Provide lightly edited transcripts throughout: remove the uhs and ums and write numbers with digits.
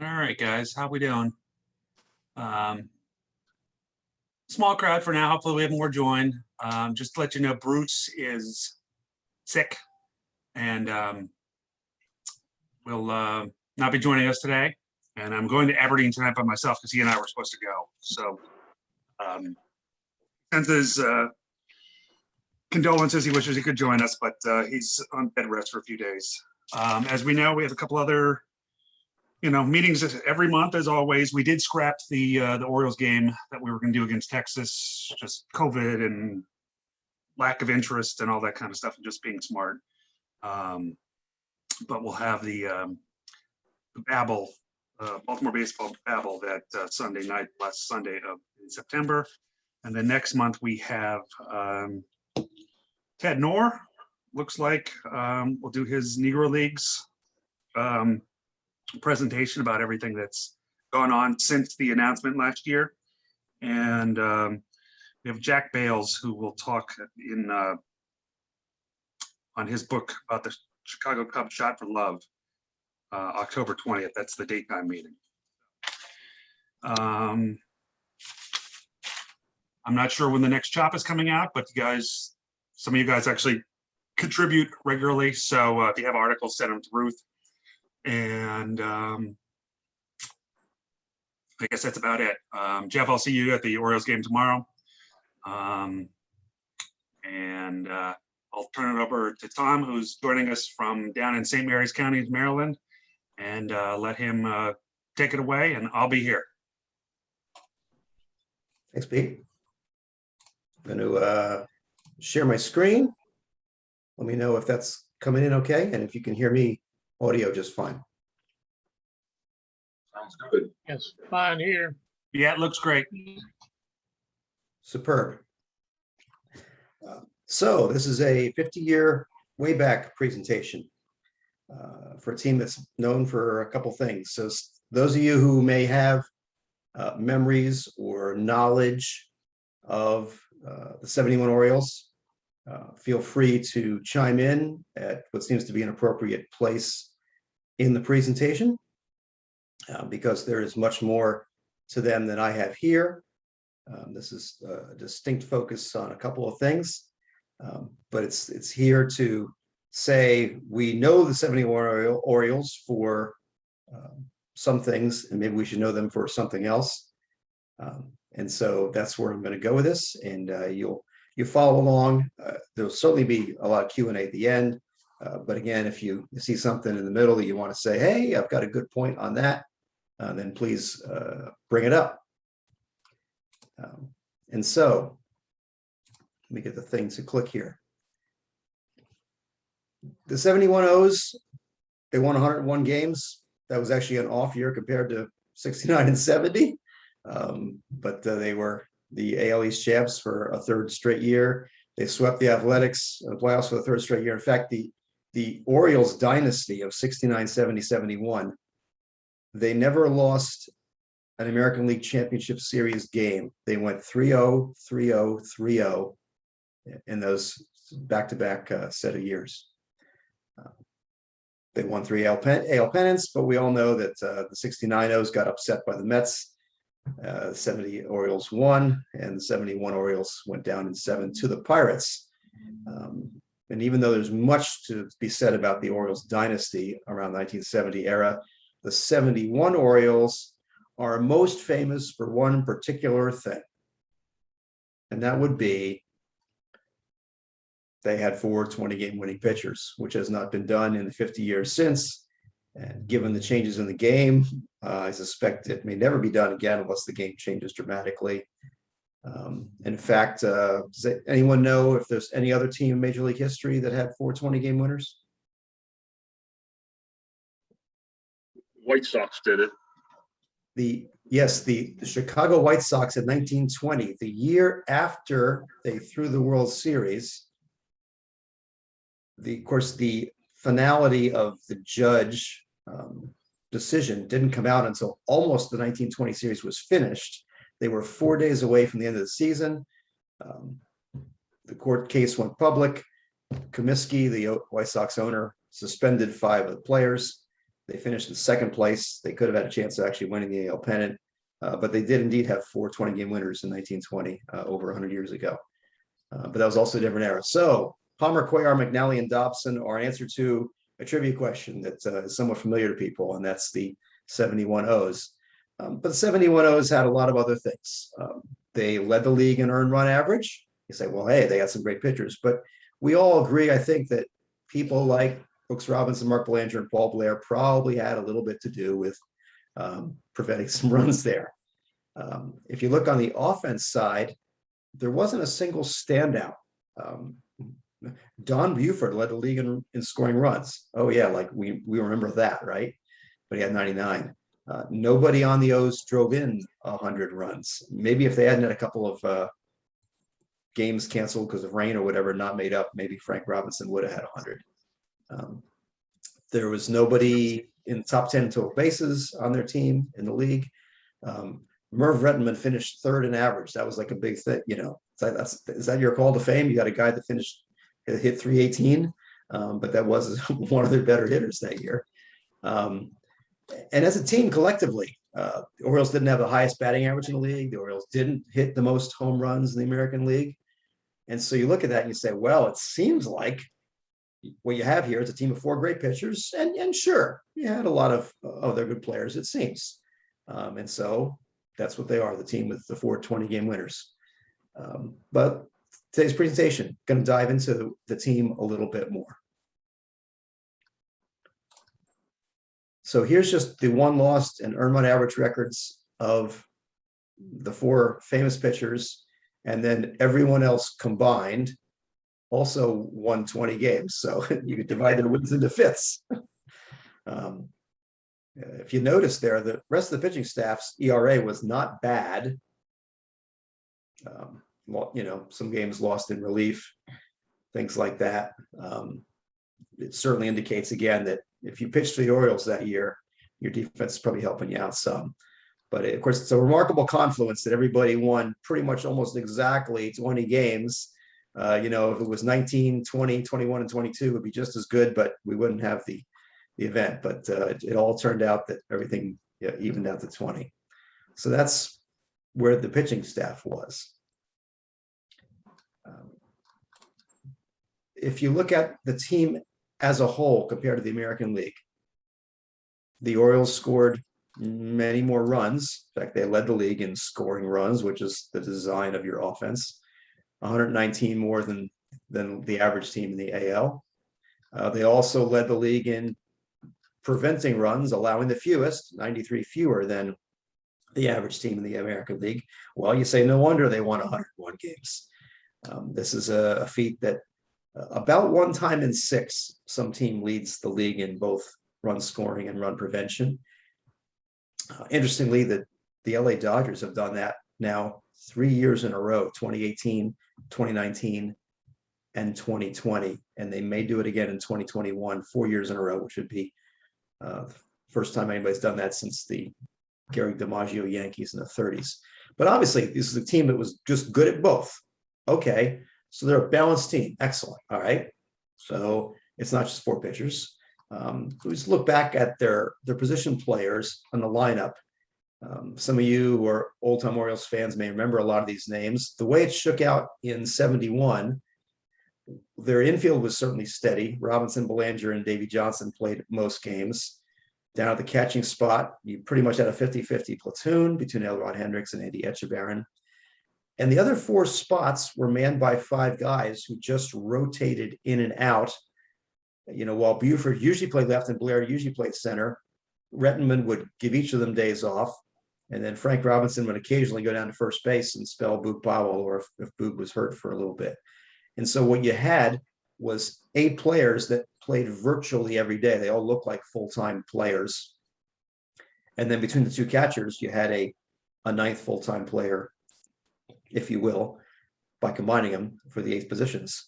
All right, guys, how we doing? Um, Small crowd for now. Hopefully we have more join. Just to let you know, Bruce is sick and will not be joining us today. And I'm going to Aberdeen tonight by myself because he and I were supposed to go. So sends his condolences. He wishes he could join us, but he's on bed rest for a few days. As we know, we have a couple other meetings every month. As always, we did scrap the Orioles game that we were going to do against Texas, just COVID and lack of interest and all that kind of stuff, and just being smart. But we'll have the Babel, Baltimore baseball Babel that Sunday night, last Sunday in September, and then next month we have Ted Knorr. Looks like we'll do his Negro Leagues presentation about everything that's gone on since the announcement last year. And we have Jack Bales, who will talk on his book about the Chicago Cubs Shot for Love, October 20th. That's the daytime meeting. I'm not sure when the next chop is coming out, but some of you guys actually contribute regularly. So if you have articles, send them to Ruth. And I guess that's about it. Jeff, I'll see you at the Orioles game tomorrow. And I'll turn it over to Tom, who's joining us from down in St. Mary's County, Maryland, and let him take it away, and I'll be here. Thanks, Pete. I'm going to share my screen. Let me know if that's coming in okay, and if you can hear me audio just fine. Sounds good. Yes, fine here. Yeah, it looks great. Superb. So this is a 50-year way back presentation for a team that's known for a couple things. So those of you who may have memories or knowledge of the 71 Orioles, feel free to chime in at what seems to be an appropriate place in the presentation, because there is much more to them than I have here. This is a distinct focus on a couple of things, but it's here to say we know the 71 Orioles for some things, and maybe we should know them for something else. And so that's where I'm going to go with this, and you follow along. There'll certainly be a lot of Q&A at the end. But again, if you see something in the middle that you want to say, hey, I've got a good point on that, then please bring it up. And so let me get the thing to click here. The 71 O's, they won 101 games. That was actually an off year compared to 69 and 70. But they were the AL East champs for a third straight year. They swept the Athletics in the playoffs for the third straight year. In fact, the Orioles dynasty of 69, 70, 71, they never lost an American League Championship Series game. They went 3-0, 3-0, 3-0 in those back-to-back set of years. They won 3 AL pennants, but we all know that the 69 O's got upset by the Mets. 70 Orioles won, and the 71 Orioles went down in 7 to the Pirates. And even though there's much to be said about the Orioles dynasty around 1970 era, the 71 Orioles are most famous for one particular thing. And that would be they had 4 20-game winning pitchers, which has not been done in the 50 years since. And given the changes in the game, I suspect it may never be done again unless the game changes dramatically. In fact, does anyone know if there's any other team in Major League history that had 4 20-game winners? White Sox did it. The Chicago White Sox in 1920, the year after they threw the World Series. Of course, the finality of the judge decision didn't come out until almost the 1920 series was finished. They were 4 days away from the end of the season. The court case went public. Comiskey, the White Sox owner, suspended 5 of the players. They finished in second place. They could have had a chance of actually winning the AL pennant, but they did indeed have 4 20-game winners in 1920, over 100 years ago. But that was also a different era. So Palmer, Cuellar, McNally, and Dobson are an answer to a trivia question that is somewhat familiar to people, and that's the 71 O's. But the 71 O's had a lot of other things. They led the league in earned run average. You say, well, hey, they got some great pitchers. But we all agree, I think, that people like Brooks Robinson, Mark Belanger, and Paul Blair probably had a little bit to do with preventing some runs there. If you look on the offense side, there wasn't a single standout. Don Buford led the league in scoring runs. Oh yeah, like we remember that, right? But he had 99. Nobody on the O's drove in 100 runs. Maybe if they hadn't had a couple of games canceled because of rain or whatever, not made up, maybe Frank Robinson would have had 100. There was nobody in the top 10 total bases on their team in the league. Merv Rettenman finished third in average. That was like a big thing, you know. Is that your call to fame? You got a guy that hit 318, but that was one of their better hitters that year. And as a team collectively, the Orioles didn't have the highest batting average in the league. The Orioles didn't hit the most home runs in the American League. And so you look at that and you say, well, it seems like what you have here is a team of 4 great pitchers. And sure, you had a lot of other good players, it seems. And so that's what they are, the team with the 4 20-game winners. But today's presentation, going to dive into the team a little bit more. So here's just the won, lost, and earned run average records of the 4 famous pitchers, and then everyone else combined also won 20 games. So you could divide their wins into fifths. If you notice there, the rest of the pitching staff's ERA was not bad. Well, you know, some games lost in relief, things like that. It certainly indicates again that if you pitched for the Orioles that year, your defense is probably helping you out some. But of course, it's a remarkable confluence that everybody won pretty much almost exactly 20 games. You know, if it was 19, 20, 21, and 22, it would be just as good, but we wouldn't have the event. But it all turned out that everything evened out to 20. So that's where the pitching staff was. If you look at the team as a whole compared to the American League, the Orioles scored many more runs. In fact, they led the league in scoring runs, which is the design of your offense. 119 more than the average team in the AL. They also led the league in preventing runs, allowing the fewest, 93 fewer than the average team in the American League. Well, you say no wonder they won 101 games. This is a feat that about one time in 6, some team leads the league in both run scoring and run prevention. Interestingly, the LA Dodgers have done that now 3 years in a row, 2018, 2019, and 2020. And they may do it again in 2021, 4 years in a row, which would be the first time anybody's done that since the Gary DiMaggio Yankees in the 30s. But obviously, this is a team that was just good at both. Okay, so they're a balanced team. Excellent. All right. So it's not just 4 pitchers. Let's look back at their position players on the lineup. Some of you who are old-time Orioles fans may remember a lot of these names. The way it shook out in 71, their infield was certainly steady. Robinson, Belanger, and Davey Johnson played most games. Down at the catching spot, you pretty much had a 50-50 platoon between Elrod Hendricks and Andy Etchebarren. And the other 4 spots were manned by 5 guys who just rotated in and out. You know, while Buford usually played left and Blair usually played center, Rettenman would give each of them days off. And then Frank Robinson would occasionally go down to first base and spell Boog Powell, or if Boog was hurt for a little bit. And so what you had was 8 players that played virtually every day. They all looked like full-time players. And then between the 2 catchers, you had a 9th full-time player, if you will, by combining them for the 8 positions.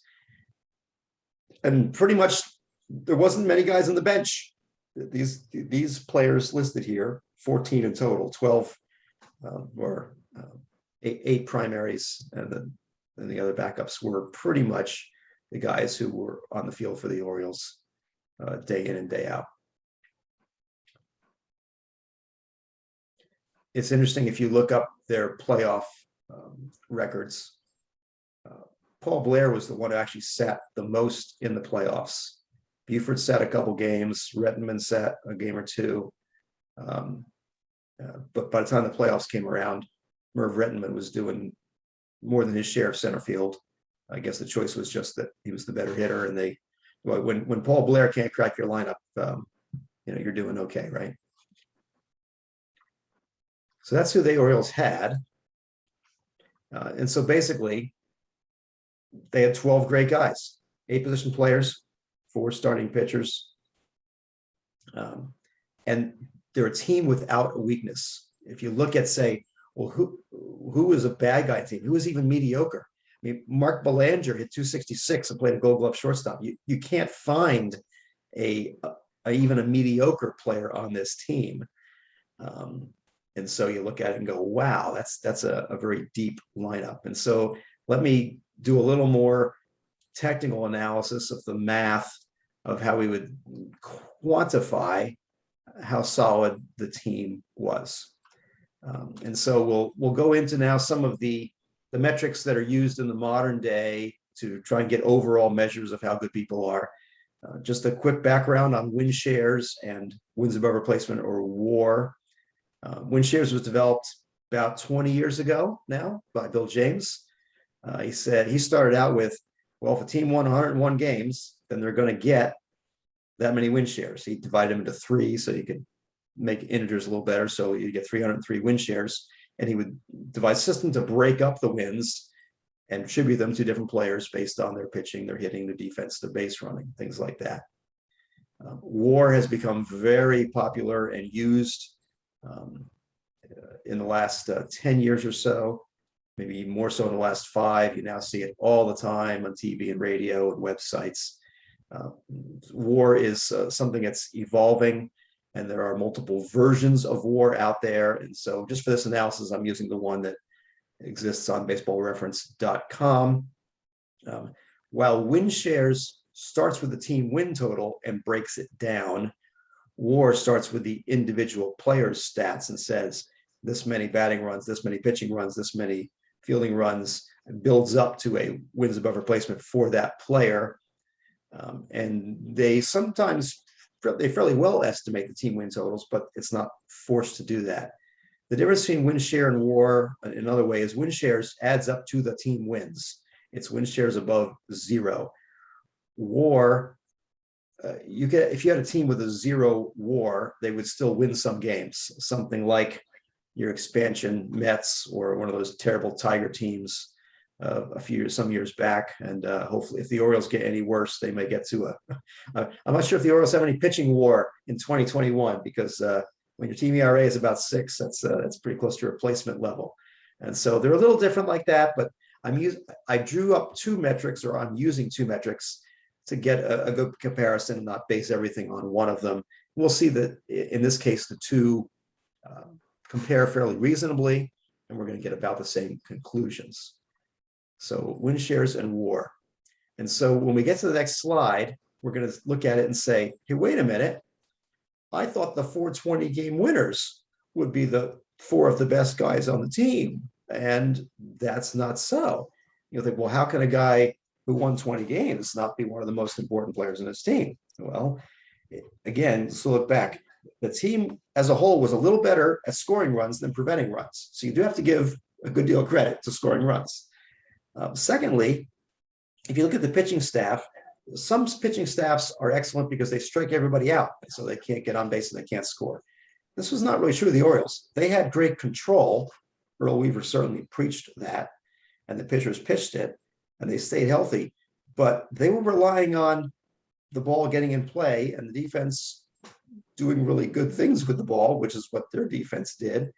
And pretty much there wasn't many guys on the bench. These players listed here, 14 in total, 12 were 8 primaries, and then the other backups were pretty much the guys who were on the field for the Orioles day in and day out. it's interesting if you look up their playoff records. Paul Blair was the one who actually sat the most in the playoffs. Buford sat a couple games, Rettenman sat a game or two. But by the time the playoffs came around, Merv Rettenman was doing more than his share of center field. I guess the choice was just that he was the better hitter, and when Paul Blair can't crack your lineup, you're doing okay, right? So that's who the Orioles had. And so basically, they had 12 great guys, 8 position players, 4 starting pitchers. And they're a team without a weakness. If you look at, say, well, who is a bad guy team? Who is even mediocre? I mean, Mark Belanger hit 266 and played a Gold Glove shortstop. You can't find even a mediocre player on this team. And so you look at it and go, wow, that's a very deep lineup. And so let me do a little more technical analysis of the math of how we would quantify how solid the team was. And so we'll go into now some of the metrics that are used in the modern day to try and get overall measures of how good people are. Just a quick background on win shares and wins above replacement, or WAR. Win shares was developed about 20 years ago now by Bill James. He said he started out with, well, if a team won 101 games, then they're going to get that many win shares. He divided them into 3 so you could make integers a little better. So you get 303 win shares, and he would devise a system to break up the wins and attribute them to different players based on their pitching, their hitting, their defense, their base running, things like that. WAR has become very popular and used in the last 10 years or so, maybe more so in the last 5. You now see it all the time on TV and radio and websites. WAR is something that's evolving, and there are multiple versions of WAR out there. And so just for this analysis, I'm using the one that exists on baseballreference.com. While win shares starts with the team win total and breaks it down, WAR starts with the individual player's stats and says this many batting runs, this many pitching runs, this many fielding runs, and builds up to a wins above replacement for that player. And they sometimes fairly well estimate the team win totals, but it's not forced to do that. The difference between win share and WAR, another way, is win shares adds up to the team wins. It's win shares above 0. WAR, if you had a team with a 0 WAR, they would still win some games. Something like your expansion Mets or one of those terrible Tiger teams some years back. And hopefully, if the Orioles get any worse, they may get to I'm not sure if the Orioles have any pitching WAR in 2021, because when your team ERA is about 6, that's pretty close to replacement level. And so they're a little different like that, but I drew up 2 metrics, or I'm using 2 metrics to get a good comparison and not base everything on one of them. We'll see that in this case, the 2 compare fairly reasonably, and we're going to get about the same conclusions. So win shares and WAR. And so when we get to the next slide, we're going to look at it and say, hey, wait a minute. I thought the 420 game winners would be the 4 of the best guys on the team. And that's not so. You'll think, well, how can a guy who won 20 games not be one of the most important players in his team? Well, again, so look back. The team as a whole was a little better at scoring runs than preventing runs. So you do have to give a good deal of credit to scoring runs. Secondly, if you look at the pitching staff, some pitching staffs are excellent because they strike everybody out, so they can't get on base and they can't score. This was not really true of the Orioles. They had great control. Earl Weaver certainly preached that, and the pitchers pitched it, and they stayed healthy. But they were relying on the ball getting in play and the defense doing really good things with the ball, which is what their defense did.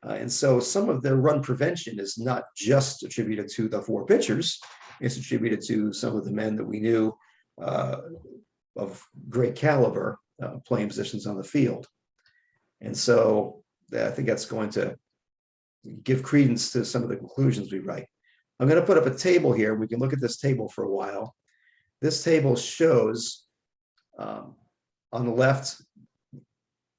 And so some of their run prevention is not just attributed to the 4 pitchers. It's attributed to some of the men that we knew of great caliber playing positions on the field. And so I think that's going to give credence to some of the conclusions we write. I'm going to put up a table here. We can look at this table for a while. This table shows on the left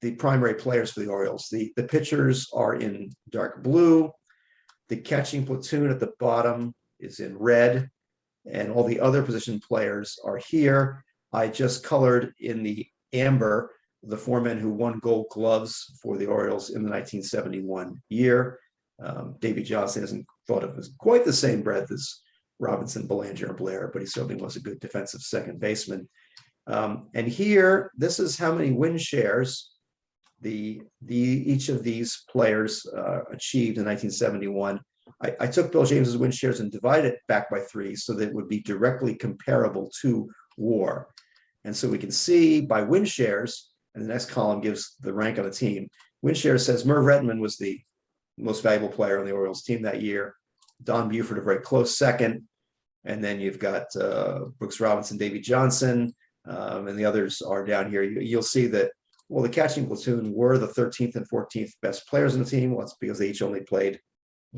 the primary players for the Orioles. The pitchers are in dark blue. The catching platoon at the bottom is in red, and all the other position players are here. I just colored in the amber the four men who won Gold Gloves for the Orioles in the 1971 year. Davy Johnson isn't thought of as quite the same breadth as Robinson, Belanger, and Blair, but he certainly was a good defensive second baseman. And here, this is how many win shares each of these players achieved in 1971. I took Bill James's win shares and divided it back by 3 so that it would be directly comparable to WAR. And so we can see by win shares, and the next column gives the rank on the team. Win shares says Merv Rettenman was the most valuable player on the Orioles team that year. Don Buford, a very close second. And then you've got Brooks Robinson, Davy Johnson, and the others are down here. You'll see that, well, the catching platoon were the 13th and 14th best players on the team. Well, it's because they each only played,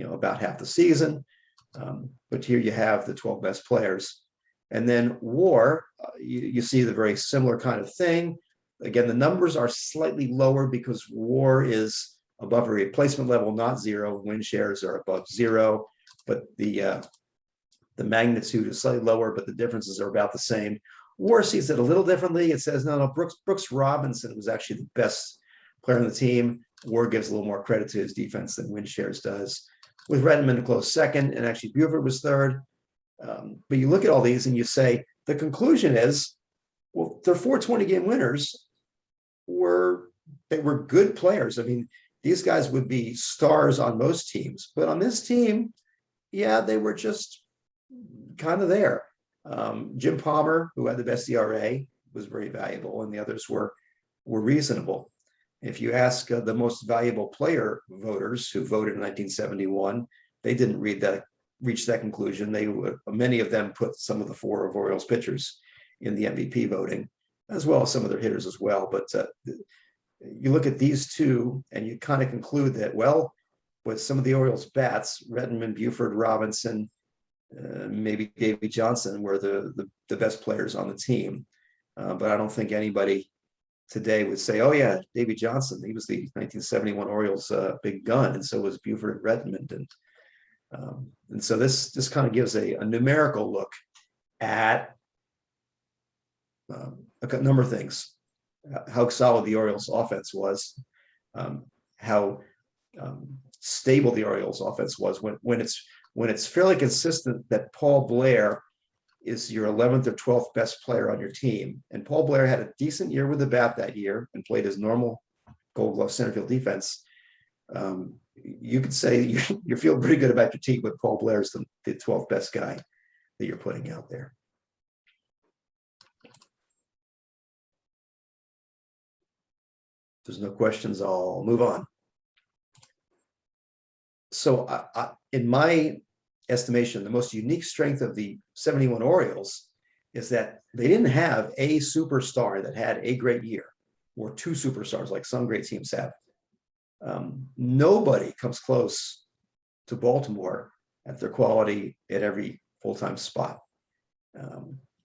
about half the season. But here you have the 12 best players. And then WAR, you see the very similar kind of thing. Again, the numbers are slightly lower because WAR is above a replacement level, not 0. Win shares are above 0, but the magnitude is slightly lower, but the differences are about the same. WAR sees it a little differently. It says, no, Brooks Robinson was actually the best player on the team. WAR gives a little more credit to his defense than win shares does, with Rettenman a close second, and actually Buford was third. But you look at all these and you say, the conclusion is, well, their 420-game winners were good players. I mean, these guys would be stars on most teams, but on this team, yeah, they were just kind of there. Jim Palmer, who had the best ERA, was very valuable, and the others were reasonable. If you ask the most valuable player voters who voted in 1971, they didn't reach that conclusion. Many of them put some of the 4 of Orioles pitchers in the MVP voting, as well as some of their hitters as well. But you look at these two, and you kind of conclude that, well, with some of the Orioles bats, Rettenman, Buford, Robinson, maybe Davy Johnson were the best players on the team. But I don't think anybody today would say, oh yeah, Davy Johnson, he was the 1971 Orioles big gun, and so was Buford and Rettenman. And so this kind of gives a numerical look at a number of things. How solid the Orioles offense was, how stable the Orioles offense was when it's fairly consistent that Paul Blair is your 11th or 12th best player on your team. And Paul Blair had a decent year with the bat that year and played his normal Gold Glove center field defense. You could say you feel pretty good about your team, but Paul Blair is the 12th best guy that you're putting out there. If there's no questions, I'll move on. So in my estimation, the most unique strength of the 71 Orioles is that they didn't have a superstar that had a great year, or 2 superstars like some great teams have. Nobody comes close to Baltimore at their quality at every full-time spot.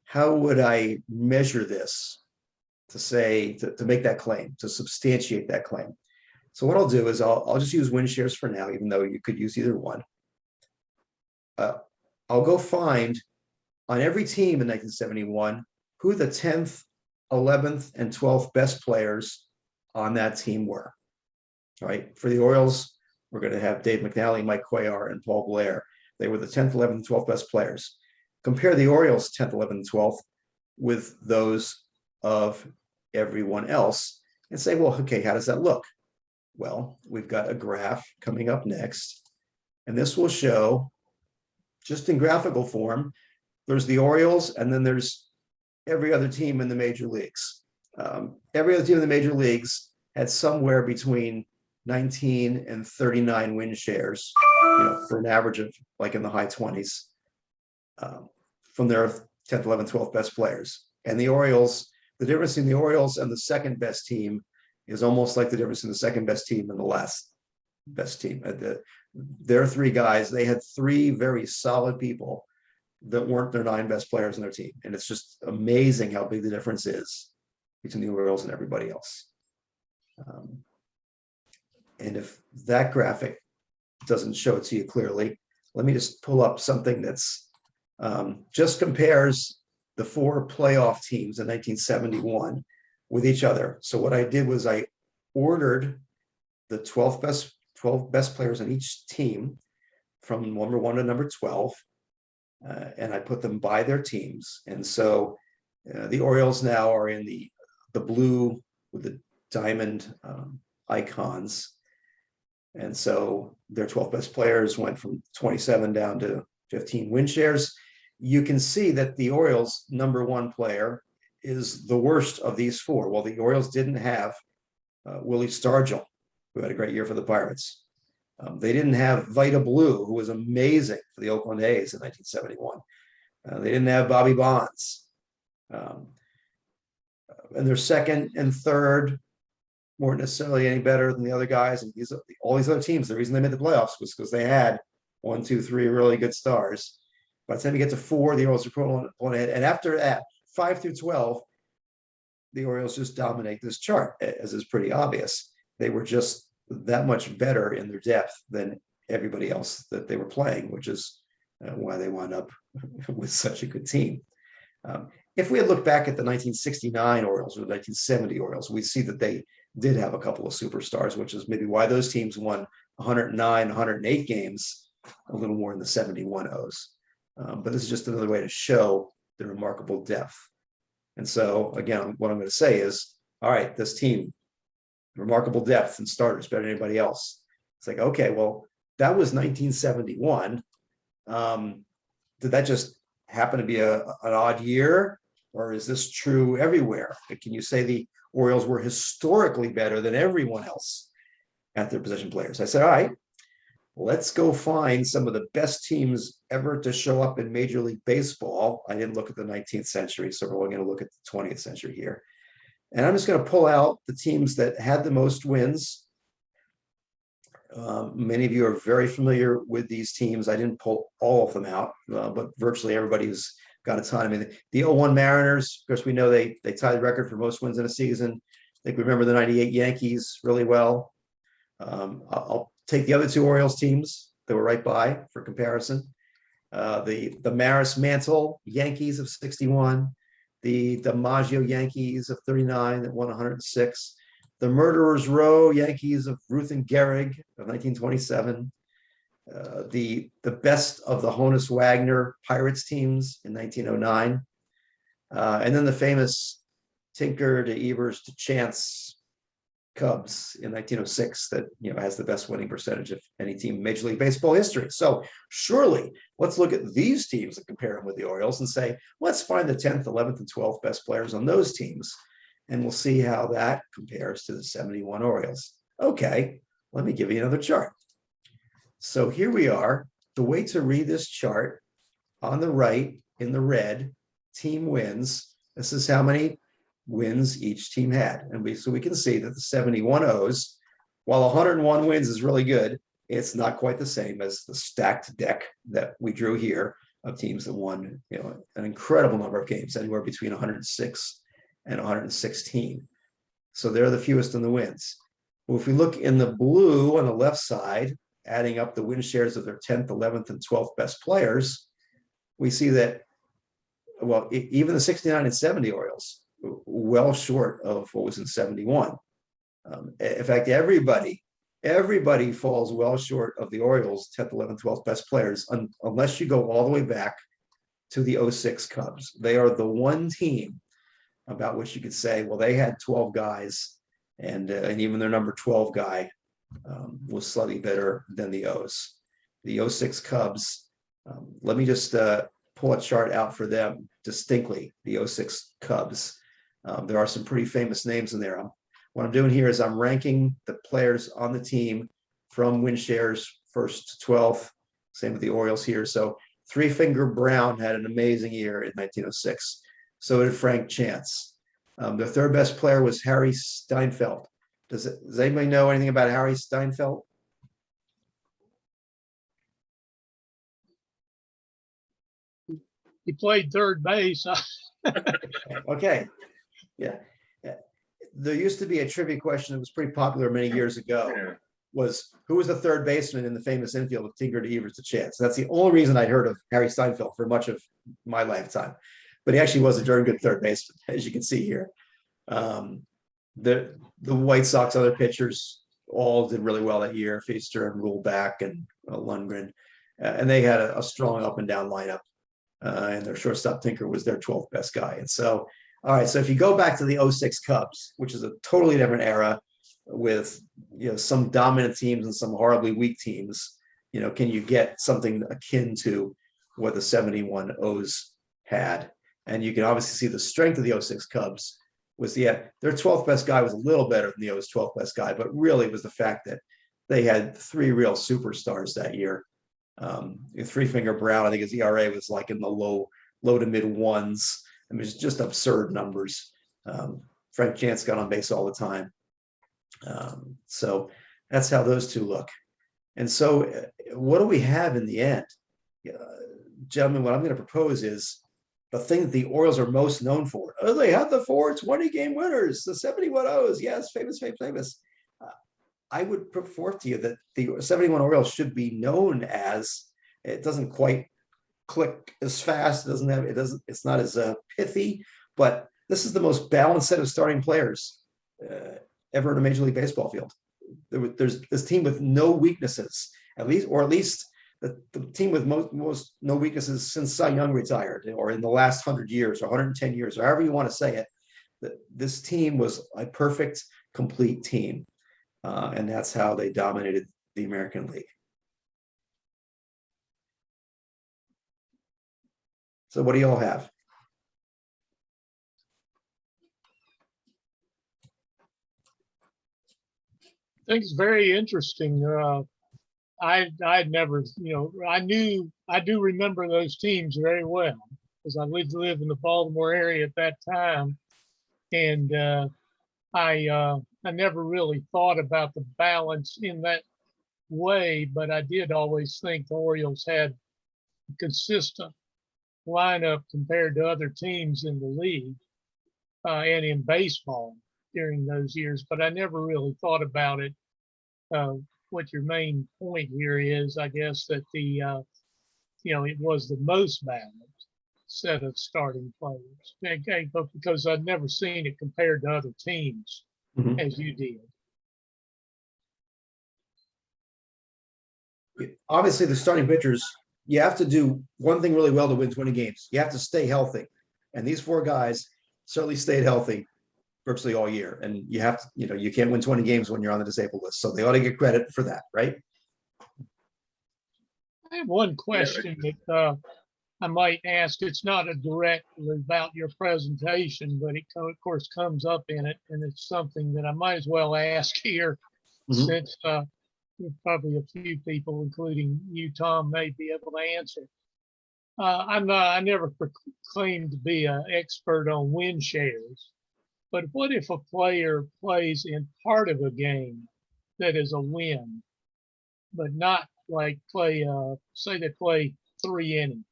How would I measure this to make that claim, to substantiate that claim? So what I'll do is I'll just use win shares for now, even though you could use either one. I'll go find on every team in 1971 who the 10th, 11th, and 12th best players on that team were. All right. For the Orioles, we're going to have Dave McNally, Mike Cuellar, and Paul Blair. They were the 10th, 11th, and 12th best players. Compare the Orioles' 10th, 11th, and 12th with those of everyone else and say, well, okay, how does that look? Well, we've got a graph coming up next, and this will show, just in graphical form, there's the Orioles, and then there's every other team in the major leagues. Every other team in the major leagues had somewhere between 19 and 39 win shares, for an average of like in the high 20s from their 10th, 11th, 12th best players. And the Orioles, the difference in the Orioles and the second best team is almost like the difference in the second best team and the last best team. Their 3 guys, they had 3 very solid people that weren't their 9 best players on their team. And it's just amazing how big the difference is between the Orioles and everybody else. Um, And if that graphic doesn't show it to you clearly, let me just pull up something that's just compares the 4 playoff teams in 1971 with each other. So what I did was I ordered the 12 best players on each team from number 1 to number 12, and I put them by their teams. And so the Orioles now are in the blue with the diamond icons. And so their 12 best players went from 27 down to 15 win shares. You can see that the Orioles' number 1 player is the worst of these 4. Well, the Orioles didn't have Willie Stargell, who had a great year for the Pirates. They didn't have Vida Blue, who was amazing for the Oakland A's in 1971. They didn't have Bobby Bonds. And their second and third weren't necessarily any better than the other guys. And all these other teams, the reason they made the playoffs was because they had 1, 2, 3 really good stars. By the time you get to 4, the Orioles are pulling ahead. And after that, 5 through 12, the Orioles just dominate this chart, as is pretty obvious. They were just that much better in their depth than everybody else that they were playing, which is why they wound up with such a good team. If we had looked back at the 1969 Orioles or the 1970 Orioles, we see that they did have a couple of superstars, which is maybe why those teams won 109, 108 games, a little more in the 71 O's. But this is just another way to show the remarkable depth. And so, again, what I'm going to say is, all right, this team, remarkable depth and starters, better than anybody else. It's like, okay, well, that was 1971. Did that just happen to be an odd year? Or is this true everywhere? Can you say the Orioles were historically better than everyone else at their position players? I said, all right, let's go find some of the best teams ever to show up in Major League Baseball. I didn't look at the 19th century, so we're only going to look at the 20th century here. And I'm just going to pull out the teams that had the most wins. Many of you are very familiar with these teams. I didn't pull all of them out, but virtually everybody's got a ton. I mean, the 01 Mariners, of course, we know they tied the record for most wins in a season. I think we remember the 98 Yankees really well. I'll take the other 2 Orioles teams that were right by for comparison. The Maris Mantle Yankees of 61, the DiMaggio Yankees of 39 that won 106, the Murderers Row Yankees of Ruth and Gehrig of 1927, the best of the Honus Wagner Pirates teams in 1909, and then the famous Tinker to Evers to Chance Cubs in 1906 that has the best winning percentage of any team in Major League Baseball history. So surely let's look at these teams and compare them with the Orioles and say, let's find the 10th, 11th, and 12th best players on those teams, and we'll see how that compares to the 71 Orioles. Okay, let me give you another chart. So here we are. The way to read this chart, on the right in the red, team wins. This is how many wins each team had. And so we can see that the 71 O's, while 101 wins is really good, it's not quite the same as the stacked deck that we drew here of teams that won an incredible number of games, anywhere between 106 and 116. So they're the fewest in the wins. Well, if we look in the blue on the left side, adding up the win shares of their 10th, 11th, and 12th best players, we see that, well, even the 69 and 70 Orioles, well short of what was in 71. In fact, everybody falls well short of the Orioles' 10th, 11th, 12th best players, unless you go all the way back to the 06 Cubs. They are the one team about which you could say, well, they had 12 guys, and even their number 12 guy was slightly better than the O's. The 06 Cubs, let me just pull a chart out for them distinctly, the 06 Cubs. There are some pretty famous names in there. What I'm doing here is I'm ranking the players on the team from win shares 1st to 12th. Same with the Orioles here. So Three Finger Brown had an amazing year in 1906. So did Frank Chance. Their 3rd best player was Harry Steinfeld. Does anybody know anything about Harry Steinfeld? He played third base. Okay. Yeah. there used to be a trivia question that was pretty popular many years ago. Yeah. Was who was the third baseman in the famous infield of Tinker to Evers to Chance? That's the only reason I heard of Harry Steinfeld for much of my lifetime. But he actually was a darn good third baseman, as you can see here. The White Sox other pitchers all did really well that year. Feaster and Rulback and Lundgren. And they had a strong up and down lineup. And their shortstop Tinker was their 12th best guy. And so, all right, so if you go back to the 06 Cubs, which is a totally different era with, some dominant teams and some horribly weak teams, can you get something akin to what the 71 O's had? And you can obviously see the strength of the 06 Cubs was their 12th best guy was a little better than the O's 12th best guy, but really it was the fact that they had three real superstars that year. Three Finger Brown, I think his ERA was like in the low to mid ones. I mean, it's just absurd numbers. Frank Jantz got on base all the time. So that's how those two look. And so what do we have in the end? Gentlemen, what I'm going to propose is the thing that the Orioles are most known for. Oh, they had the 4 20-game winners, the 71 O's. Yes, famous. I would put forth to you that the 71 Orioles should be known as, it doesn't quite click as fast, it's not as pithy, but this is the most balanced set of starting players ever in a Major League Baseball field. There's this team with no weaknesses, at least the team with most no weaknesses since Cy Young retired, or in the last 100 years or 110 years, or however you want to say it. This team was a perfect, complete team. And that's how they dominated the American League. So what do you all have? I think it's very interesting. I'd never, I do remember those teams very well because I lived in the Baltimore area at that time. And I never really thought about the balance in that way, but I did always think the Orioles had a consistent lineup compared to other teams in the league and in baseball during those years. But I never really thought about it. What your main point here is, I guess, that it was the most balanced set of starting players. Okay, but because I'd never seen it compared to other teams as you did. Obviously, the starting pitchers, you have to do one thing really well to win 20 games. You have to stay healthy. And these 4 guys certainly stayed healthy virtually all year. And you have to, you can't win 20 games when you're on the disabled list. So they ought to get credit for that, right? I have one question that I might ask. It's not directly about your presentation, but it of course comes up in it, and it's something that I might as well ask here, since probably a few people, including you, Tom, may be able to answer. I never claimed to be an expert on win shares, but what if a player plays in part of a game that is a win, but not like say they play 3 innings?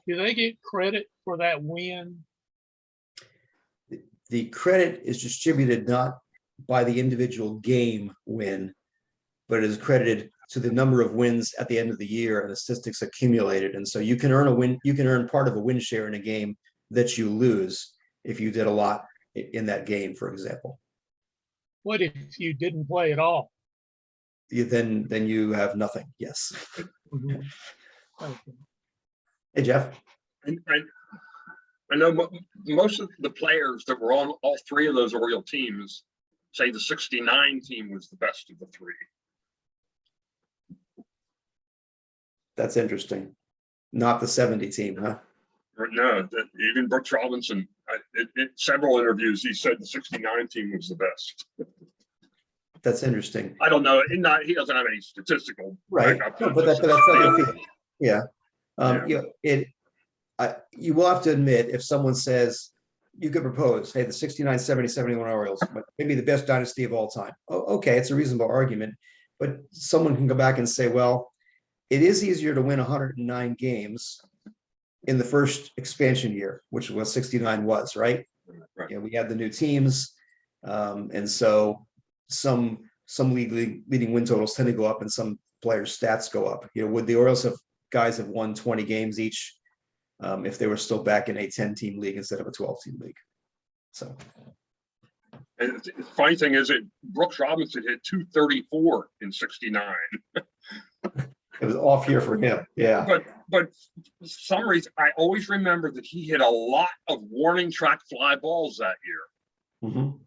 Do they get credit for that win? The credit is distributed not by the individual game win, but it is credited to the number of wins at the end of the year and the statistics accumulated. And so you can earn a win, you can earn part of a win share in a game that you lose if you did a lot in that game, for example. What if you didn't play at all? Then you have nothing. Yes. Okay. Hey, Jeff. I know most of the players that were on all 3 of those Oriole teams say the 69 team was the best of the 3. That's interesting. Not the 70 team, huh? No, even Brooks Robinson, in several interviews, he said the 69 team was the best. That's interesting. I don't know. He doesn't have any statistical right. No, but that's how they feel. Yeah. You will have to admit, if someone says, you could propose, hey, the 69, 70, 71 Orioles, maybe the best dynasty of all time. Oh, okay, it's a reasonable argument. But someone can go back and say, well, it is easier to win 109 games in the first expansion year, which was 69 was, right? Right. We had the new teams. And so some leading win totals tend to go up and some players' stats go up. Would the Orioles have won 20 games each if they were still back in a 10-team league instead of a 12-team league? So. And the funny thing is that Brooks Robinson hit 234 in 69. It was off year for him. Yeah. But for some reason, I always remember that he hit a lot of warning track fly balls that year. Mm-hmm.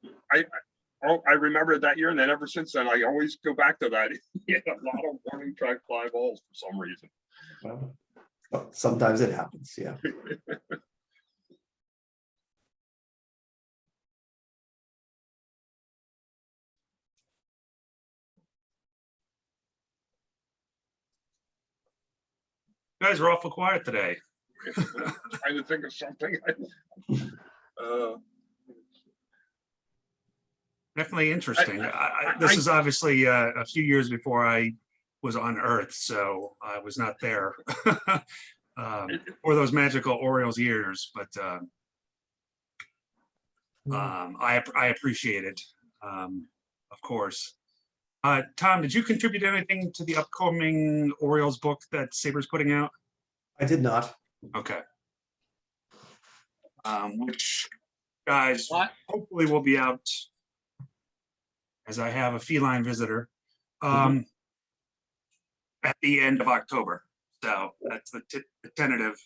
I remember that year, and then ever since then, I always go back to that. He hit a lot of warning track fly balls for some reason. Well, sometimes it happens. Yeah. You guys are awful quiet today. Trying to think of something. Definitely interesting. This is obviously a few years before I was on Earth, so I was not there for those magical Orioles years. But I appreciate it, of course. Tom, did you contribute anything to the upcoming Orioles book that SABR's putting out? I did not. Okay. Which, guys, What? hopefully will be out, as I have a feline visitor, at the end of October. So that's the tentative.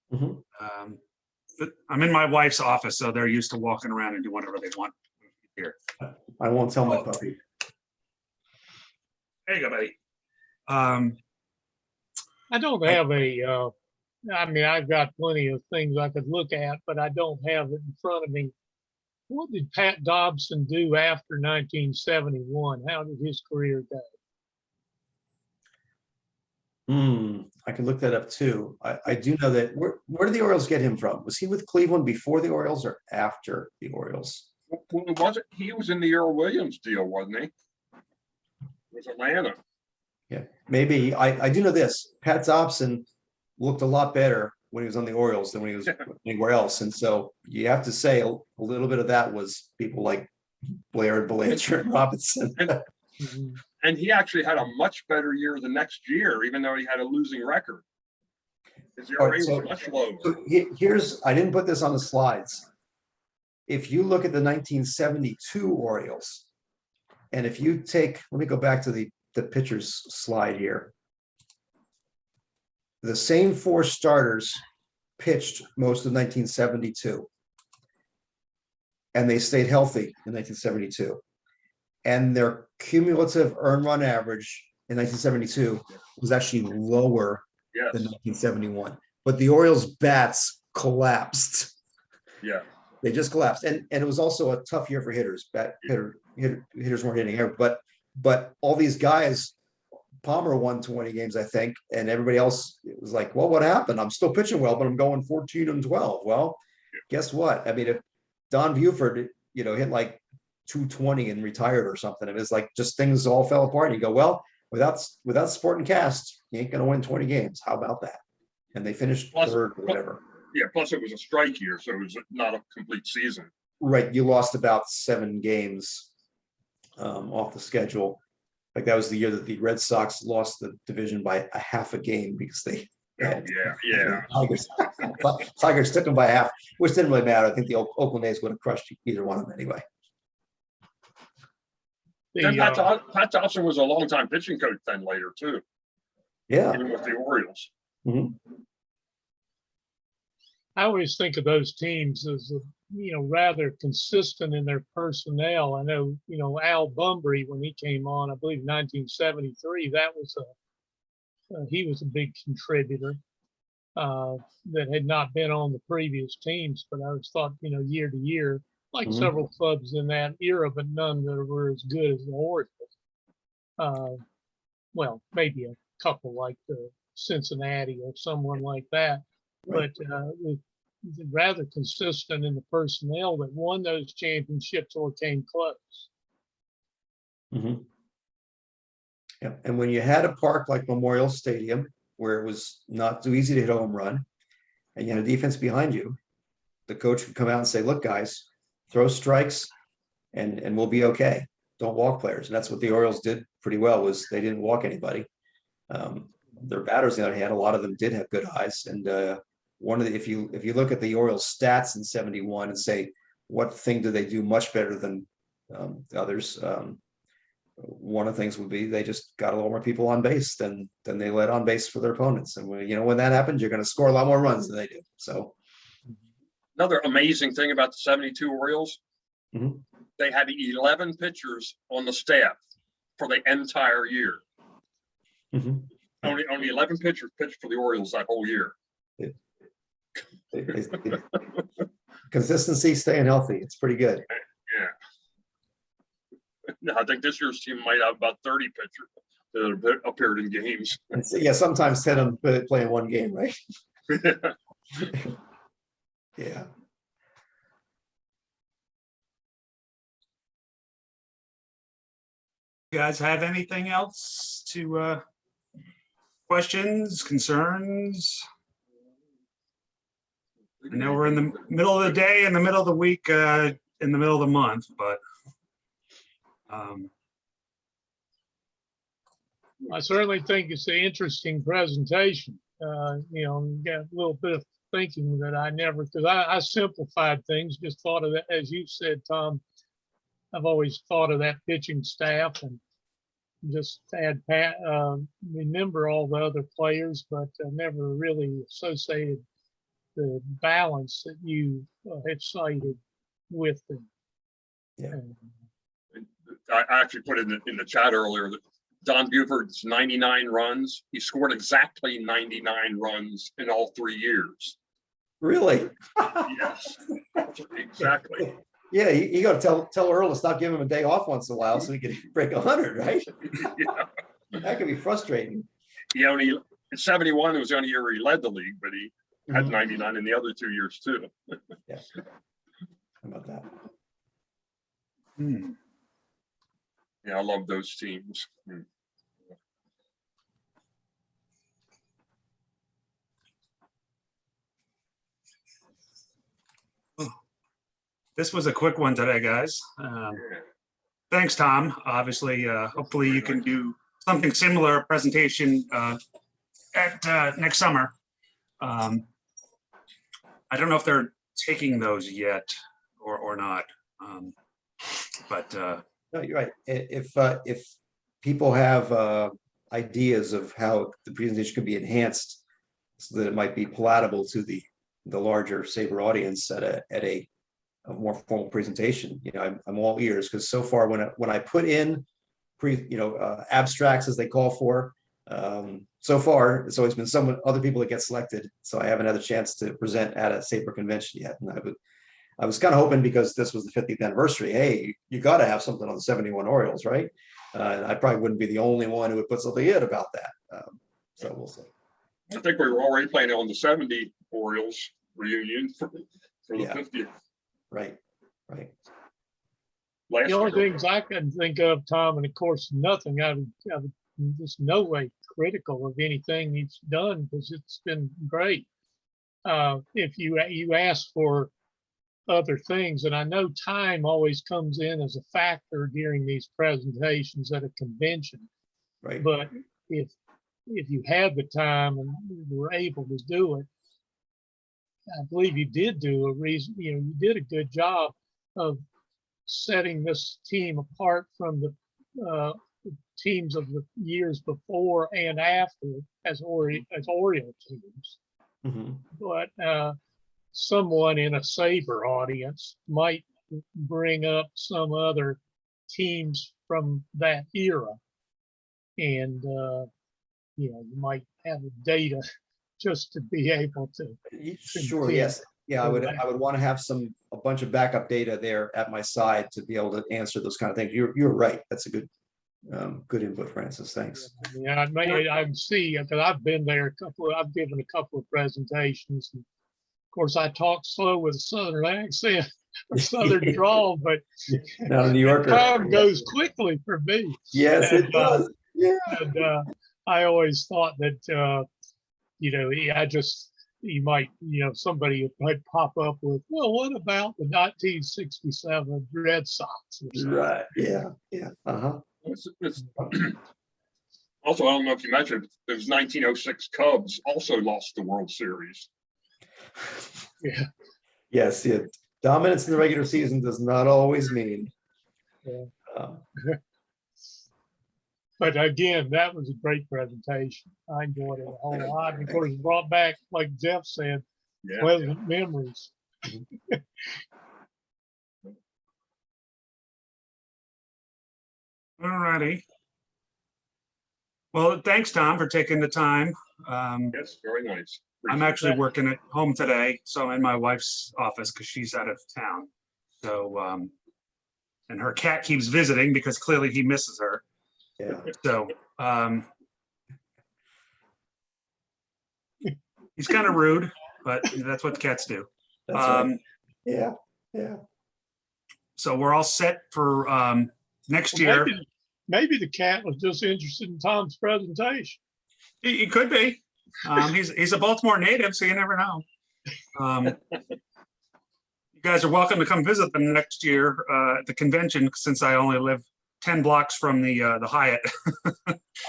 But I'm in my wife's office, so they're used to walking around and do whatever they want here. I won't tell my puppy. There you go, buddy. I don't have I mean, I've got plenty of things I could look at, but I don't have it in front of me. What did Pat Dobson do after 1971? How did his career go? I can look that up too. I do know that. Where did the Orioles get him from? Was he with Cleveland before the Orioles or after the Orioles? He was in the Earl Williams deal, wasn't he? With Atlanta. Yeah, maybe. I do know this. Pat Dobson looked a lot better when he was on the Orioles than when he was anywhere else. And so you have to say a little bit of that was people like Blair and Belanger and Robinson. And he actually had a much better year the next year, even though he had a losing record. His ERA was much lower. So I didn't put this on the slides. If you look at the 1972 Orioles, and if you take, let me go back to the pitchers slide here. The same four starters pitched most of 1972. And they stayed healthy in 1972. And their cumulative earned run average in 1972 was actually lower than 1971. But the Orioles' bats collapsed. Yeah. They just collapsed. And it was also a tough year for hitters. Hitters weren't hitting here. But all these guys, Palmer won 20 games, I think, and everybody else, it was like, well, what happened? I'm still pitching well, but I'm going 14-12. Well, guess what? I mean, if Don Buford, hit like 220 and retired or something, it was like just things all fell apart. And you go, well, without support and cast, you ain't going to win 20 games. How about that? And they finished third or whatever. Yeah, plus it was a strike year, so it was not a complete season. Right. You lost about 7 games off the schedule. Like that was the year that the Red Sox lost the division by a half a game because they Tigers took them by half, which didn't really matter. I think the Oakland A's would have crushed either one of them anyway. Pat Dobson was a longtime pitching coach then later too. Yeah. Even with the Orioles. I always think of those teams as rather consistent in their personnel. I know, Al Bumbry, when he came on, I believe 1973, that was he was a big contributor that had not been on the previous teams, but I was thought, year to year, like several clubs in that era, but none that were as good as the Orioles. Well, maybe a couple like the Cincinnati or someone like that, but rather consistent in the personnel that won those championships or came close. Yeah, and when you had a park like Memorial Stadium, where it was not too easy to hit a home run, and you had a defense behind you, the coach would come out and say, look, guys, throw strikes and we'll be okay. Don't walk players. And that's what the Orioles did pretty well, was they didn't walk anybody. Their batters, on the other hand, a lot of them did have good eyes. And if you look at the Orioles stats in 71 and say, what thing do they do much better than the others? One of the things would be they just got a lot more people on base than they let on base for their opponents. And when that happens, you're going to score a lot more runs than they do. So Another amazing thing about the 72 Orioles, Mhm. they had 11 pitchers on the staff for the entire year. Mhm. Only 11 pitchers pitched for the Orioles that whole year. Consistency, staying healthy. It's pretty good. Yeah. I think this year's team might have about 30 pitchers that have appeared in games. And so, yeah, sometimes 10 of them play in one game, right? Yeah. You guys have anything else to questions, concerns? I know we're in the middle of the day, in the middle of the week, in the middle of the month, but I certainly think it's an interesting presentation. Got a little bit of thinking that I never, because I simplified things, just thought of that, as you said, Tom. I've always thought of that pitching staff and just remember all the other players, but never really associated the balance that you had cited with them. Yeah. I actually put in the chat earlier that Don Buford's 99 runs. He scored exactly 99 runs in all 3 years. Really? Yes, exactly. Yeah, you got to tell Earl to stop giving him a day off once in a while so he could break 100, right? Yeah. That could be frustrating. He only, in 71, it was the only year he led the league, but he had 99 in the other 2 years too. Yeah. How about that? Yeah, I love those teams. this was a quick one today, guys. Thanks, Tom. Obviously, hopefully you can do something similar, presentation at next summer. I don't know if they're taking those yet or not, but No, you're right. If people have ideas of how the presentation could be enhanced so that it might be palatable to the larger SABR audience at a more formal presentation, I'm all ears, because so far when I put in abstracts, as they call for, so far it's always been other people that get selected, so I haven't had a chance to present at a SABR convention yet. And I was kind of hoping, because this was the 50th anniversary, hey, you got to have something on the 71 Orioles, right? And I probably wouldn't be the only one who would put something in about that. So we'll see. I think we were already planning on the 70 Orioles reunion for the 50th. Right. Last The only year. things I can think of, Tom, and of course, nothing, I would just no way critical of anything he's done, because it's been great. If you ask for other things, and I know time always comes in as a factor during these presentations at a convention, Right. but if you had the time and were able to do it, I believe you did you did a good job of setting this team apart from the teams of the years before and after as Oriole teams. But someone in a SABR audience might bring up some other teams from that era, and you might have the data just to be able to. Sure. Yes. Yeah. I would want to have a bunch of backup data there at my side to be able to answer those kind of things. You're right. That's a good input, Francis. Thanks. Yeah, I see, because I've been there I've given a couple of presentations. And of course, I talk slow with a Southern accent or Southern drawl, but Not a New Yorker. time goes quickly for me. Yes, it does. Yeah. And I always thought that, you might, somebody might pop up with, well, what about the 1967 Red Sox or something? Right. Yeah. Yeah. Uh-huh. Also, I don't know if you mentioned, those 1906 Cubs also lost the World Series. Yeah. Yes. Yeah. Dominance in the regular season does not always mean. Yeah. Um, But again, that was a great presentation. I enjoyed it a whole lot. And of course, it brought back, like Jeff said, Yeah. pleasant memories. All righty. Well, thanks, Tom, for taking the time. Yes, very nice. I'm actually working at home today, so I'm in my wife's office because she's out of town. So, and her cat keeps visiting because clearly he misses her. yeah. So, he's kind of rude, but that's what cats do. That's right. Yeah. Yeah. So we're all set for next Well, year. maybe the cat was just interested in Tom's presentation. He could be. He's a Baltimore native, so you never know. You guys are welcome to come visit them next year at the convention, since I only live 10 blocks from the Hyatt.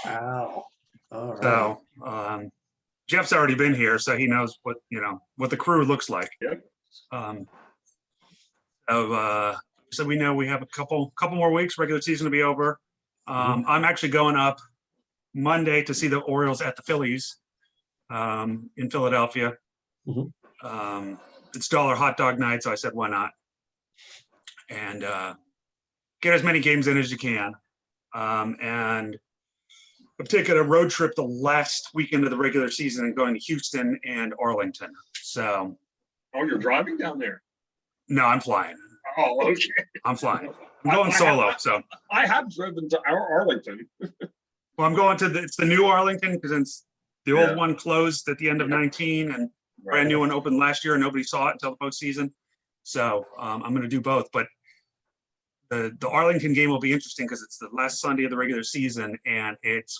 Wow. All right. So Jeff's already been here, so he knows what the crew looks like. Yep. So we know we have a couple more weeks. Regular season to be over. I'm actually going up Monday to see the Orioles at the Phillies in Philadelphia. It's dollar hot dog night, so I said, why not? And get as many games in as you can. And I'm taking a road trip the last weekend of the regular season and going to Houston and Arlington. So. Oh, you're driving down there? No, I'm flying. Oh, okay. I'm flying. I'm going solo. So I have driven to Arlington. Well, I'm going to it's the new Arlington because the old one closed at the end of 19 and brand new one opened last year and nobody saw it until the postseason. So I'm going to do both. But the Arlington game will be interesting because it's the last Sunday of the regular season and it's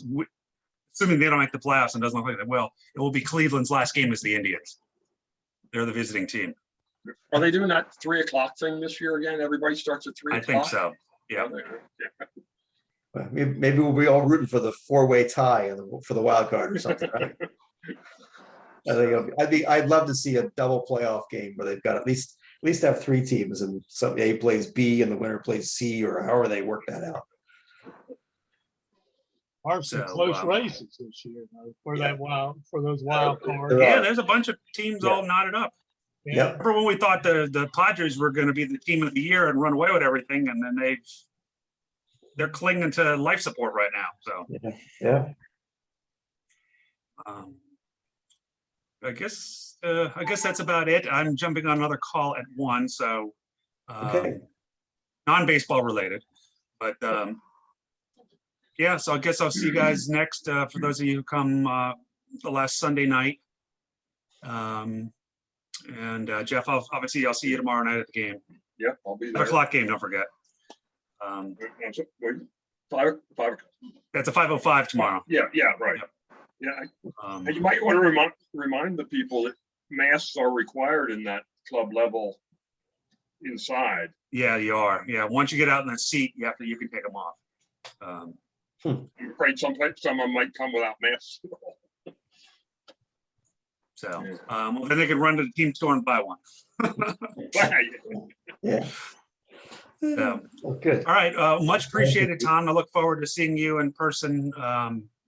assuming they don't make the playoffs and doesn't look like they will. It will be Cleveland's last game as the Indians. They're the visiting team. Are they doing that 3 o'clock thing this year again? Everybody starts at 3 o'clock? I think so. Yeah. Well, maybe we'll be all rooting for the 4-way tie for the wild card or something, right? I think I'd love to see a double playoff game where they've got at least have 3 teams and some A plays B and the winner plays C, or however they work that out. Are some close races this year though, for those wild cards. Yeah, there's a bunch of teams all knotted up. Yeah. Remember when we thought the Padres were going to be the team of the year and run away with everything, and then they're clinging to life support right now. So yeah. I guess that's about it. I'm jumping on another call at 1, so non-baseball related, but yeah. So I guess I'll see you guys next. For those of you who come the last Sunday night. And Jeff, I'll see you tomorrow night at the game. Yeah, I'll be there. 5 o'clock game, don't forget. 5 o'clock. That's a 5:05 tomorrow. Yeah, right. Yeah. And you might want to remind the people that masks are required in that club level inside. Yeah, you are. Yeah, once you get out in that seat, you can take them off. I'm afraid someone might come without masks. So then they can run to the team store and buy one. Yeah. So, good. All right. Much appreciated, Tom. I look forward to seeing you in person.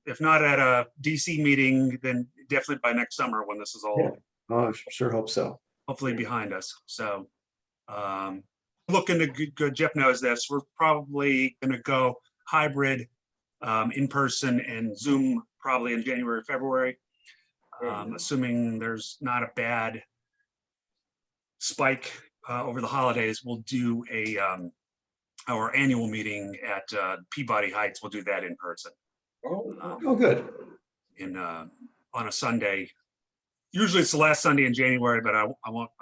If not at a DC meeting, then definitely by next summer when this is all I sure hope so. hopefully behind us. So looking to good. Jeff knows this. We're probably going to go hybrid in person and Zoom probably in January, February. Assuming there's not a bad spike over the holidays, we'll do our annual meeting at Peabody Heights. We'll do that in person. Oh, good. On a Sunday. Usually it's the last Sunday in January, but I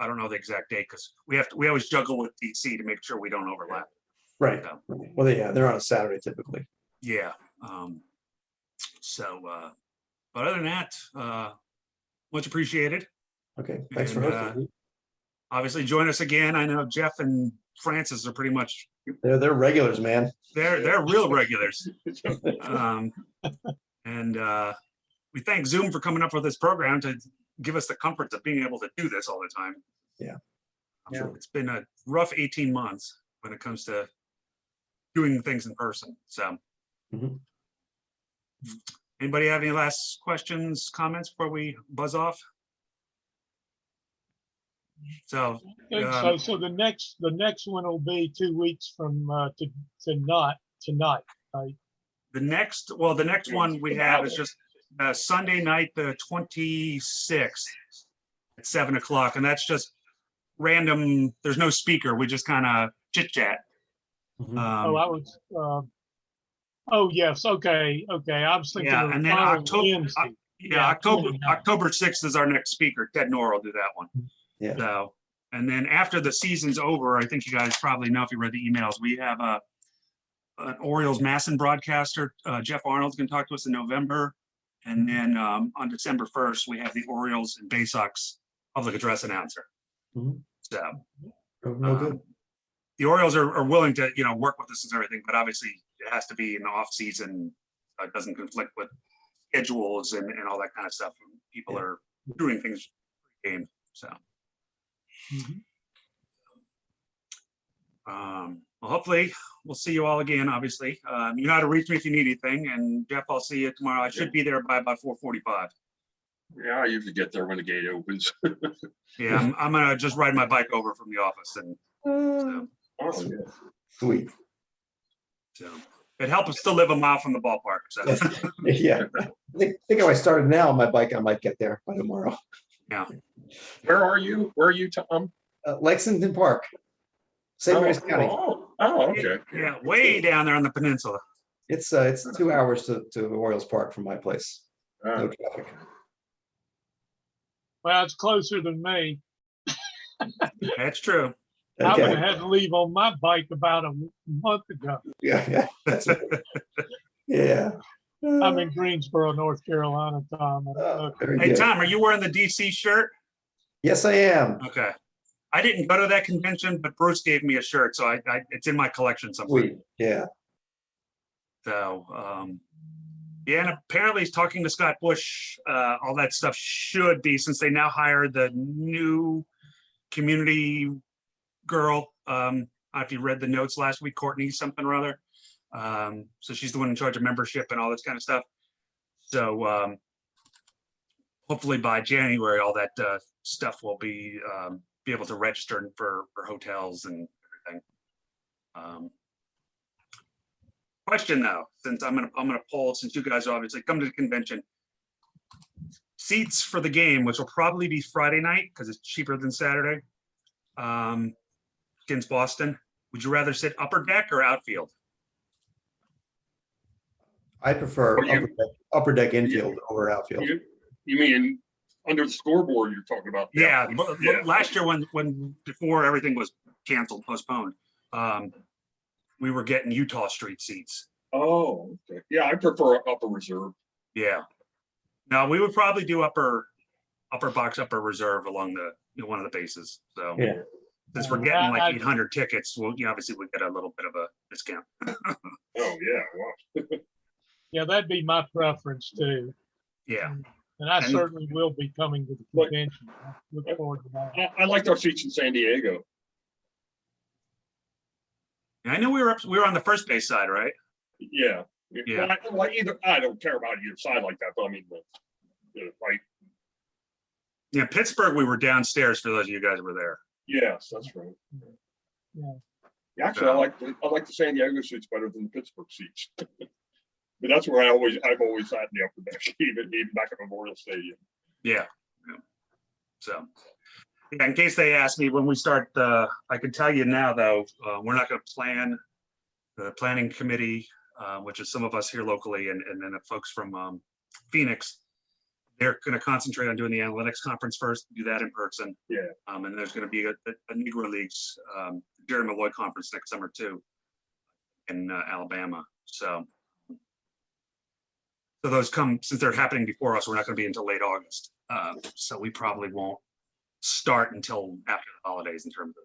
don't know the exact date because we always juggle with DC to make sure we don't overlap. Right. So, well, yeah, they're on a Saturday typically. Yeah. But other than that, much appreciated. Okay, thanks for And, hosting. obviously join us again. I know Jeff and Francis are pretty much, They're regulars, man. they're real regulars. Um, and we thank Zoom for coming up with this program to give us the comfort of being able to do this all the time. Yeah. Yeah. It's been a rough 18 months when it comes to doing things in person. So Mhm. anybody have any last questions, comments before we buzz off? So So the next one will be 2 weeks from to not tonight, right? the next one we have is just Sunday night, the 26th at 7 o'clock. And that's just random. There's no speaker. We just kind of chit chat. Mhm. I was. Oh yes, okay. I was thinking Yeah, of and then Wednesday. October 6th is our next speaker. Ted Nor will do that one. Yeah. So, and then after the season's over, I think you guys probably know if you read the emails, we have an Orioles Masson broadcaster, Jeff Arnold's going to talk to us in November. And then on December 1st, we have the Orioles and Bay Sox public address announcer. Mhm. So Real good. the Orioles are willing to, work with us and everything, but obviously it has to be in the off season. It doesn't conflict with schedules and all that kind of stuff. People Yeah. are doing things game. So, Mhm. well, hopefully we'll see you all again. Obviously, you know how to reach me if you need anything. And Jeff, I'll see you tomorrow. I should be there by about 4:45. Yeah, I usually get there when the gate opens. Yeah, I'm gonna just ride my bike over from the office, and so, Oh, yeah. Sweet. so it helps us to live a mile from the ballpark. So Yeah. I think if I started now on my bike, I might get there by tomorrow. yeah, Where are you? Where are you, Tom? Lexington Park, St. Mary's County. Okay. yeah, way down there on the peninsula. It's 2 hours to Orioles Park from my place. No traffic. Well, it's closer than me. That's true. I would have Okay. had to leave on my bike about a month ago. Yeah. That's right. Yeah. I'm in Greensboro, North Carolina, Tom. Very Hey good. Tom, are you wearing the DC shirt? Yes, I am. Okay. I didn't go to that convention, but Bruce gave me a shirt, so I it's in my collection somewhere. Sweet. Yeah. So yeah, and apparently he's talking to Scott Bush. All that stuff should be, since they now hired the new community girl. I don't know if you read the notes last week, Courtney something or other. So she's the one in charge of membership and all this kind of stuff. So hopefully by January, all that stuff will be able to register for hotels and everything. Question though, since I'm gonna poll, since you guys obviously come to the convention, seats for the game, which will probably be Friday night because it's cheaper than Saturday, against Boston. Would you rather sit upper deck or outfield? I prefer upper deck infield over outfield. You mean under the scoreboard you're talking about? Yeah, last year when before everything was canceled, postponed, we were getting Utah Street seats. Oh, okay. Yeah, I prefer upper reserve. Yeah. Now we would probably do upper box, upper reserve along the one of the bases. So Yeah. since we're getting like 800 tickets, well, obviously we get a little bit of a discount. Oh yeah, wow. Yeah, that'd be my preference too. Yeah. And I certainly will be coming to the convention. I look forward to that. I liked our seats in San Diego. I know we were on the first base side, right? Yeah. Yeah. Well, I don't care about either side like that, but I mean, right. Yeah, Pittsburgh, we were downstairs for those of you guys who were there. Yes, that's right. Yeah. Actually, I like the San Diego seats better than the Pittsburgh seats. But that's where I've always sat in the upper deck, even back at Memorial Stadium. Yeah. So, yeah, in case they ask me when we start, I can tell you now though, we're not going to plan. The planning committee, which is some of us here locally, and then the folks from Phoenix, they're going to concentrate on doing the analytics conference first. Do that in person. Yeah. And there's going to be a Negro Leagues Jerry Malloy conference next summer too, in Alabama. So those come, since they're happening before us, we're not going to be until late August. So we probably won't start until after the holidays in terms of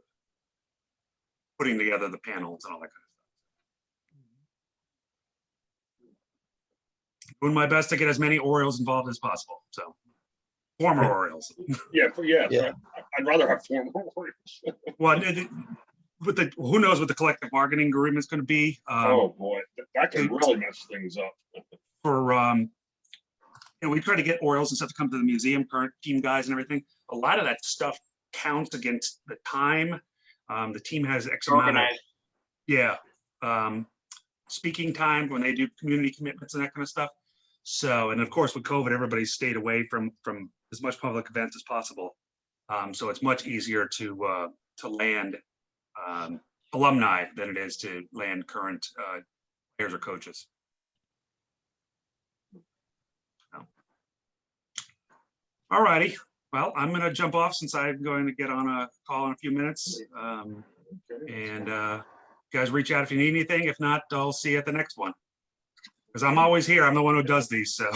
putting together the panels and all that kind of stuff. Doing my best to get as many Orioles involved as possible. So former Orioles. Yeah, Yeah. I'd rather have former Orioles. Well, with the who knows what the collective bargaining agreement is going to be. Oh, boy, that can really mess things up. For we try to get Orioles and stuff to come to the museum, current team guys and everything. A lot of that stuff counts against the time. The team has X amount of, yeah, speaking time when they do community commitments and that kind of stuff. So, and of course with COVID, everybody stayed away from as much public events as possible. So it's much easier to land alumni than it is to land current players or coaches. All righty. Well, I'm going to jump off since I'm going to get on a call in a few minutes. And you guys reach out if you need anything. If not, I'll see you at the next one. Because I'm always here. I'm the one who does these. So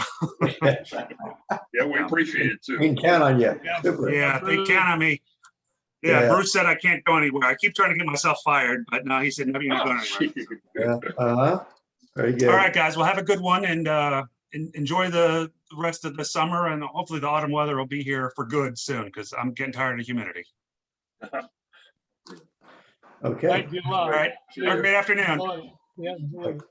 Yeah, we appreciate it We too. can count on you. Super. yeah, they count on me. Yeah, Yeah. Bruce said I can't go anywhere. I keep trying to get myself fired, but no, he said, no, you're not going anywhere. Yeah. Very good. All right, guys. Well, have a good one and enjoy the rest of the summer. And hopefully the autumn weather will be here for good soon because I'm getting tired of humidity. Okay. Thank you a lot. All right. Have a great afternoon. Yeah, enjoy it.